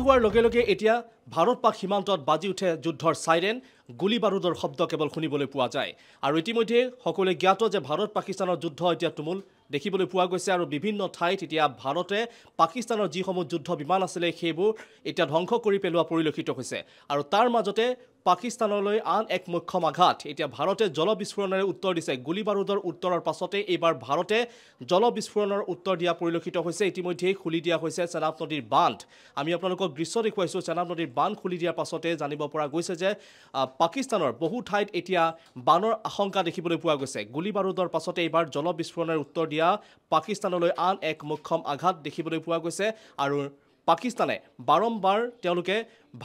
হোৱাৰ লগে লগে এতিয়া ভাৰত পাক সীমান্তত বাজি উঠে যুদ্ধৰ সাইৰেন, গুলি বাৰুদৰ শব্দ কেৱল শুনিবলৈ পোৱা যায়। আৰু ইতিমধ্যে সকলোৱে জ্ঞাত যে ভাৰত পাকিস্তানৰ যুদ্ধ এতিয়া তুমুল দেখিবলৈ পোৱা গৈছে আৰু বিভিন্ন ঠাইত এতিয়া ভাৰতে পাকিস্তানৰ যিসমূহ যুদ্ধ বিমান আছিলে সেইবোৰ এতিয়া ধ্বংস কৰি পেলোৱা পৰিলক্ষিত হৈছে। আৰু তাৰ মাজতে পাকিস্তানলৈ আন এক মুখ্যম আঘাত এতিয়া ভাৰতে জল বিস্ফোৰণেৰে উত্তৰ দিছে। গুলি বাৰুদৰ উত্তৰৰ পাছতে এইবাৰ ভাৰতে জল বিস্ফোৰণৰ উত্তৰ দিয়া পৰিলক্ষিত হৈছে। ইতিমধ্যেই খুলি দিয়া হৈছে চেনাব নদীৰ বান্ধ। আমি আপোনালোকক দৃশ্য দেখুৱাইছোঁ। চেনাব নদীৰ বান্ধ খুলি দিয়াৰ পাছতে জানিব পৰা গৈছে যে পাকিস্তানৰ বহু ঠাইত এতিয়া বানৰ আশংকা দেখিবলৈ পোৱা গৈছে। গুলি বাৰুদৰ পাছতে এইবাৰ জল বিস্ফোৰণৰ উত্তৰ দিয়া পাকিস্তানলৈ আন এক মুখ্যম আঘাত দেখিবলৈ পোৱা গৈছে। আৰু পাকিস্তানে বাৰম্বাৰ তেওঁলোকে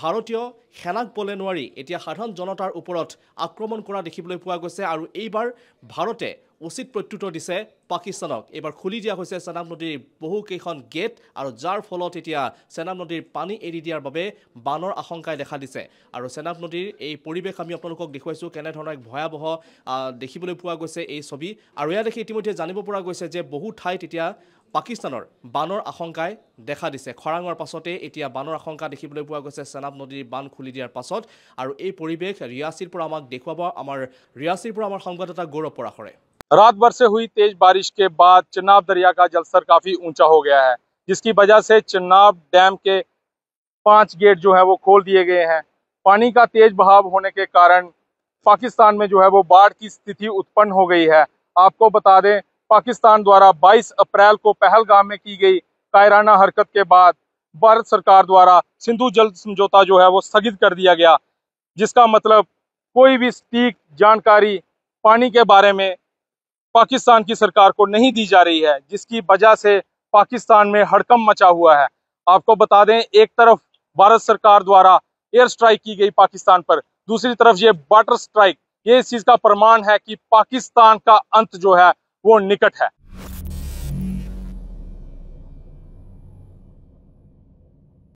ভাৰতীয় সেনাক বলে নোৱাৰি এতিয়া সাধাৰণ জনতাৰ ওপৰত আক্ৰমণ কৰা দেখিবলৈ পোৱা গৈছে। আৰু এইবাৰ ভাৰতে উচিত প্ৰত্যুত্তৰ দিছে পাকিস্তানক। এইবাৰ খুলি দিয়া হৈছে চেনাব নদীৰ বহুকেইখন গেট আৰু যাৰ ফলত এতিয়া চেনাব নদীৰ পানী এৰি দিয়াৰ বাবে বানৰ আশংকাই দেখা দিছে। আৰু চেনাব নদীৰ এই পৰিৱেশ আমি আপোনালোকক দেখুৱাইছোঁ কেনেধৰণৰ এক ভয়াৱহ দেখিবলৈ পোৱা গৈছে এই ছবি। আৰু এয়া দেখি ইতিমধ্যে জানিব পৰা গৈছে যে বহু ঠাইত এতিয়া পাকিস্তানৰ বানৰ আশংকাই দেখা দিছে। খৰাঙৰ পাছতে এতিয়া বানৰ আশংকা দেখিবলৈ পোৱা গৈছে চেনাব নদীৰ বান্ধ খুলি দিয়াৰ পাছত। আৰু এই পৰিৱেশ ৰিয়াচিৰ পৰা আমাক দেখুৱাব আমাৰ ৰিয়াচিৰ পৰা আমাৰ সংবাদদাতা গৌৰৱ পৰাশৰে। रात भर से हुई तेज बारिश के बाद चिनाब दरिया का जलस्तर काफी ऊंचा हो गया है, जिसकी वजह से चिनाब डैम के 5 गेट जो है वो खोल दिए गए हैं। पानी का तेज बहाव होने के कारण पाकिस्तान में जो है वो बाढ़ की स्थिति उत्पन्न हो गई है। आपको बता दें, पाकिस्तान द्वारा 22 अप्रैल को पहलगाम में की गई कायराना हरकत के बाद भारत सरकार द्वारा सिंधु जल समझौता जो है वो स्थगित कर दिया गया, जिसका मतलब कोई भी सटीक जानकारी पानी के बारे में पाकिस्तान की सरकार को नहीं दी जा रही है, जिसकी वजह से पाकिस्तान में हड़कंप मचा हुआ है। आपको बता दें, एक तरफ भारत सरकार द्वारा एयर स्ट्राइक की गई पाकिस्तान पर, दूसरी तरफ ये वाटर स्ट्राइक, ये इस चीज का प्रमाण है कि पाकिस्तान का अंत जो है वो निकट है।